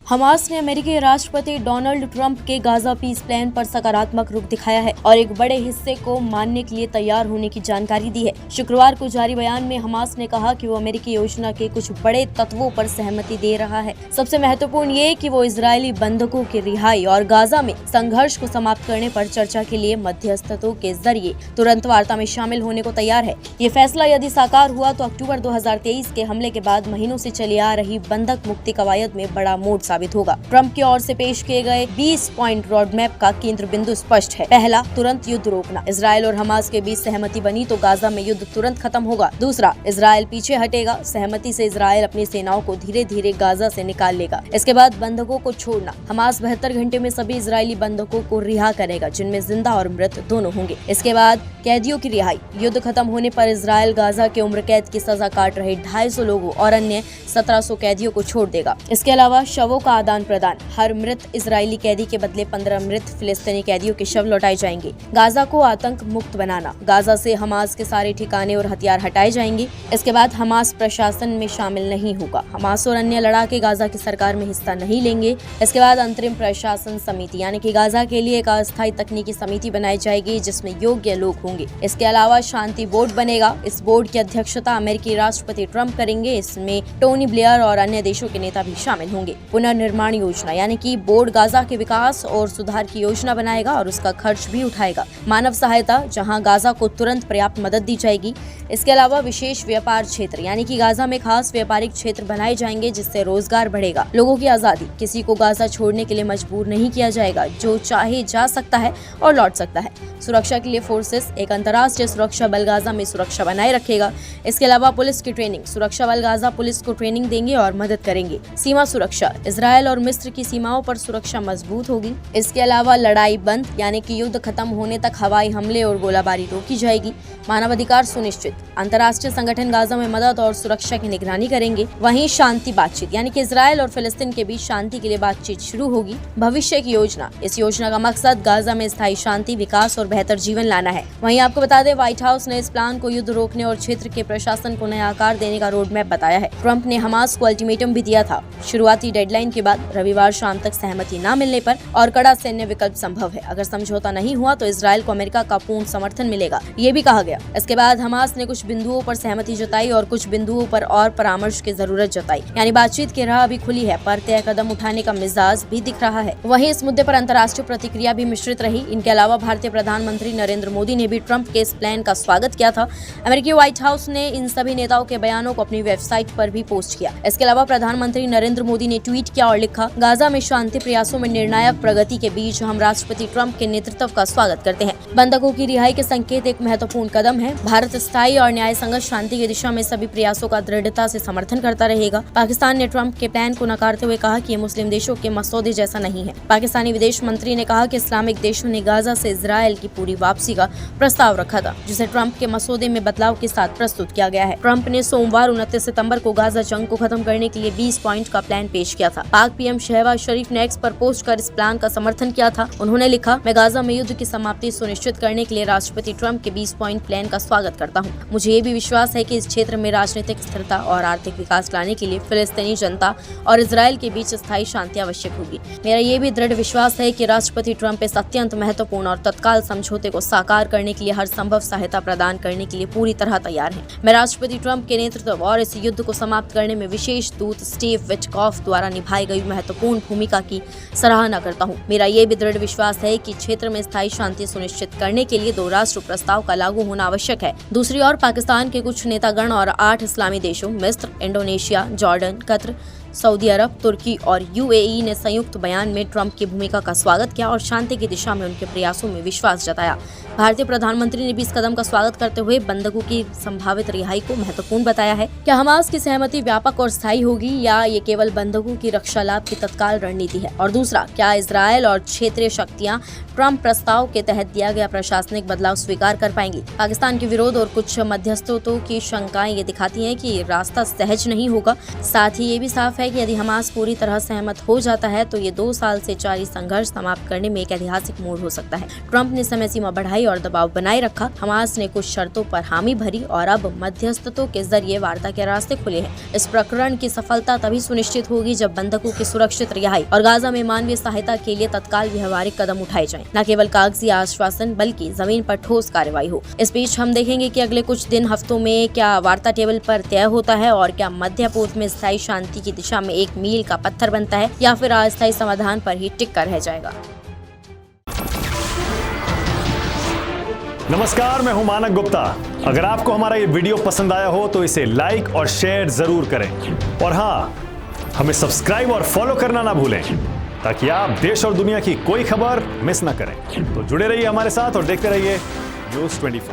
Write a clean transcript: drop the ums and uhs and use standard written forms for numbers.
Hamas ने अमेरिकी राष्ट्रपति डोनाल्ड ट्रंप के गाजा पीस प्लान पर सकारात्मक रुख दिखाया है और एक बड़े हिस्से को मानने के लिए तैयार होने की जानकारी दी है। शुक्रवार को जारी बयान में हमास ने कहा कि वो अमेरिकी योजना के कुछ बड़े तत्वों पर सहमति दे रहा है। सबसे महत्वपूर्ण ये कि वो इजरायली बंधकों की रिहाई और गाजा में संघर्ष को समाप्त करने पर चर्चा के लिए मध्यस्थतों के जरिए तुरंत वार्ता में शामिल होने को तैयार है। ये फैसला यदि साकार हुआ तो अक्टूबर 2023 के हमले के बाद महीनों से चली आ रही बंधक मुक्ति कवायद में बड़ा मोड़ साबित होगा। ट्रंप की ओर से पेश किए गए 20 पॉइंट रोड मैप का केंद्र बिंदु स्पष्ट है। पहला, तुरंत युद्ध रोकना। इजरायल और हमास के बीच सहमति बनी तो गाजा में युद्ध तुरंत खत्म होगा। दूसरा, इजरायल पीछे हटेगा। सहमति से इजरायल अपनी सेनाओं को धीरे धीरे गाजा से निकाल लेगा। इसके बाद बंधकों को छोड़ना। हमास 72 घंटे में सभी इजरायली बंधकों को रिहा करेगा, जिनमें जिंदा और मृत दोनों होंगे। इसके बाद कैदियों की रिहाई। युद्ध खत्म होने पर इजरायल गाजा के उम्र कैद की सजा काट रहे 250 लोगों और अन्य 1700 कैदियों को छोड़ देगा। इसके अलावा शवों का आदान प्रदान। हर मृत इजरायली कैदी के बदले 15 मृत फिलिस्तीनी कैदियों के शव लौटाए जाएंगे। गाजा को आतंक मुक्त बनाना। गाजा से हमास के सारे ठिकाने और हथियार हटाए जाएंगे। इसके बाद हमास प्रशासन में शामिल नहीं होगा। हमास और अन्य लड़ाके गाजा की सरकार में हिस्सा नहीं लेंगे। इसके बाद अंतरिम प्रशासन समिति यानी कि गाजा के लिए एक अस्थायी तकनीकी समिति बनाई जाएगी, जिसमें योग्य लोग होंगे। इसके अलावा शांति बोर्ड बनेगा। इस बोर्ड की अध्यक्षता अमेरिकी राष्ट्रपति ट्रंप करेंगे। इसमें टोनी ब्लेयर और अन्य देशों के नेता भी शामिल होंगे। पुनर्निर्माण योजना यानी कि बोर्ड गाजा के विकास और सुधार की योजना बनाएगा और उसका खर्च भी उठाएगा। मानव सहायता, जहां गाजा को तुरंत पर्याप्त मदद दी जाएगी। इसके अलावा विशेष व्यापार क्षेत्र यानी कि गाजा में खास व्यापारिक क्षेत्र बनाए जाएंगे, जिससे रोजगार बढ़ेगा। लोगों की आजादी। किसी को गाजा छोड़ने के लिए मजबूर नहीं किया जाएगा। जो चाहे जा सकता है और लौट सकता है। सुरक्षा के लिए फोर्सेस। एक अंतर्राष्ट्रीय सुरक्षा बल गाजा में सुरक्षा बनाए रखेगा। इसके अलावा पुलिस की ट्रेनिंग। सुरक्षा बल गाजा पुलिस को ट्रेनिंग देंगे और मदद करेंगे। सीमा सुरक्षा। इजरायल और मिस्र की सीमाओं पर सुरक्षा मजबूत होगी। इसके अलावा लड़ाई बंद यानी कि युद्ध खत्म होने तक हवाई हमले और गोलाबारी रोकी जाएगी। मानवाधिकार सुनिश्चित। अंतर्राष्ट्रीय संगठन गाजा में मदद और सुरक्षा की निगरानी करेंगे। वहीं शांति बातचीत यानी कि इजरायल और फिलिस्तीन के बीच शांति के लिए बातचीत शुरू होगी। भविष्य की योजना। इस योजना का मकसद गाजा में स्थायी शांति, विकास और बेहतर जीवन लाना है। वहीं आपको बता दें, व्हाइट हाउस ने इस प्लान को युद्ध रोकने और क्षेत्र के प्रशासन को नया आकार देने का रोड मैप बताया है। ट्रंप ने हमास को अल्टीमेटम भी दिया था। शुरुआती डेडलाइन के बाद रविवार शाम तक सहमति न मिलने पर और कड़ा सैन्य विकल्प संभव है। अगर समझौता नहीं हुआ तो इजरायल को अमेरिका का पूर्ण समर्थन मिलेगा, ये भी कहा गया। इसके बाद हमास ने कुछ बिंदुओं पर सहमति जताई और कुछ बिंदुओं पर और परामर्श की जरूरत जताई। यानी बातचीत की राह अभी खुली है, पर तय कदम उठाने का मिजाज भी दिख रहा है। वहीं इस मुद्दे पर अंतर्राष्ट्रीय प्रतिक्रिया भी मिश्रित रही। इनके अलावा भारतीय प्रधानमंत्री नरेंद्र मोदी ने भी ट्रंप के इस प्लान का स्वागत किया था। अमेरिकी व्हाइट हाउस ने इन सभी नेताओं के बयानों को अपनी वेबसाइट पर भी पोस्ट किया। इसके अलावा प्रधानमंत्री नरेंद्र मोदी ने ट्वीट किया और लिखा, गाजा में शांति प्रयासों में निर्णायक प्रगति के बीच हम राष्ट्रपति ट्रंप के नेतृत्व का स्वागत करते हैं। बंधकों की रिहाई के संकेत एक महत्वपूर्ण कदम है। भारत स्थायी और न्याय संगत शांति की दिशा में सभी प्रयासों का दृढ़ता से समर्थन करता रहेगा। पाकिस्तान ने ट्रंप के प्लान को नकारते हुए कहा कि ये मुस्लिम देशों के मसौदे जैसा नहीं है। पाकिस्तानी विदेश मंत्री ने कहा कि इस्लामिक देशों ने गाजा से इजरायल की पूरी वापसी का प्रस्ताव रखा था, जिसे ट्रंप के मसौदे में बदलाव के साथ प्रस्तुत किया गया है। ट्रंप ने सोमवार 29 सितंबर को गाजा जंग को खत्म करने के लिए 20 पॉइंट का प्लान पेश किया था। पाक पीएम शहबाज शरीफ ने एक्स पर पोस्ट कर इस प्लान का समर्थन किया था। उन्होंने लिखा, मैं गाजा में युद्ध की समाप्ति सुनिश्चित करने के लिए राष्ट्रपति ट्रंप के 20 पॉइंट प्लान का स्वागत करता हूं। मुझे ये भी विश्वास है कि इस क्षेत्र में राजनीतिक स्थिरता और आर्थिक विकास लाने के लिए फिलिस्तीनी जनता और इजरायल के बीच स्थायी शांति आवश्यक होगी। मेरा ये भी दृढ़ विश्वास है कि राष्ट्रपति ट्रंप इस अत्यंत महत्वपूर्ण और तत्काल समझौते को साकार करने के लिए हर संभव सहायता प्रदान करने के लिए पूरी तरह तैयार है। मैं राष्ट्रपति ट्रंप के नेतृत्व और इस युद्ध को समाप्त करने में विशेष दूत स्टीव विटकॉफ द्वारा निभाई गई महत्वपूर्ण भूमिका की सराहना करता हूं। मेरा ये भी दृढ़ विश्वास है कि क्षेत्र में स्थायी शांति सुनिश्चित करने के लिए 2 राष्ट्र प्रस्ताव का लागू होना आवश्यक है। दूसरी ओर पाकिस्तान के कुछ नेतागण और 8 इस्लामी देशों मिस्र, इंडोनेशिया, जॉर्डन, कतर, सऊदी अरब, तुर्की और यूएई ने संयुक्त बयान में ट्रंप की भूमिका का स्वागत किया और शांति की दिशा में उनके प्रयासों में विश्वास जताया। भारतीय प्रधानमंत्री ने भी इस कदम का स्वागत करते हुए बंधकों की संभावित रिहाई को महत्वपूर्ण बताया है। क्या हमास की सहमति व्यापक और स्थायी होगी या ये केवल बंधकों की रक्षा लाभ की तत्काल रणनीति है? और दूसरा, क्या इजरायल और क्षेत्रीय शक्तियां ट्रंप प्रस्ताव के तहत दिया गया प्रशासनिक बदलाव स्वीकार कर पाएंगी? पाकिस्तान के विरोध और कुछ मध्यस्थों की शंकाएं ये दिखाती हैं कि रास्ता सहज नहीं होगा। साथ ही ये भी साफ है है कि यदि हमास पूरी तरह सहमत हो जाता है तो ये 2 साल से जारी संघर्ष समाप्त करने में एक ऐतिहासिक मोड़ हो सकता है। ट्रंप ने समय सीमा बढ़ाई और दबाव बनाए रखा। हमास ने कुछ शर्तों पर हामी भरी और अब मध्यस्थतों के जरिए वार्ता के रास्ते खुले हैं। इस प्रकरण की सफलता तभी सुनिश्चित होगी जब बंधकों की सुरक्षित रिहाई और गाजा में मानवीय सहायता के लिए तत्काल व्यवहारिक कदम उठाए जाएं, न केवल कागजी आश्वासन बल्कि जमीन पर ठोस कार्रवाई हो। इस बीच हम देखेंगे कि अगले कुछ दिन हफ्तों में क्या वार्ता टेबल पर तय होता है और क्या मध्य पूर्व में स्थायी शांति की दिशा में एक मील का पत्थर बनता है या फिर अस्थायी समाधान पर ही टिक कर रह जाएगा। नमस्कार, मैं हूं मानक गुप्ता। अगर आपको हमारा ये वीडियो पसंद आया हो तो इसे लाइक और शेयर जरूर करें और हाँ, हमें सब्सक्राइब और फॉलो करना ना भूलें ताकि आप देश और दुनिया की कोई खबर मिस ना करें। तो जुड़े रहिए हमारे साथ और देखते रहिए न्यूज़ 24।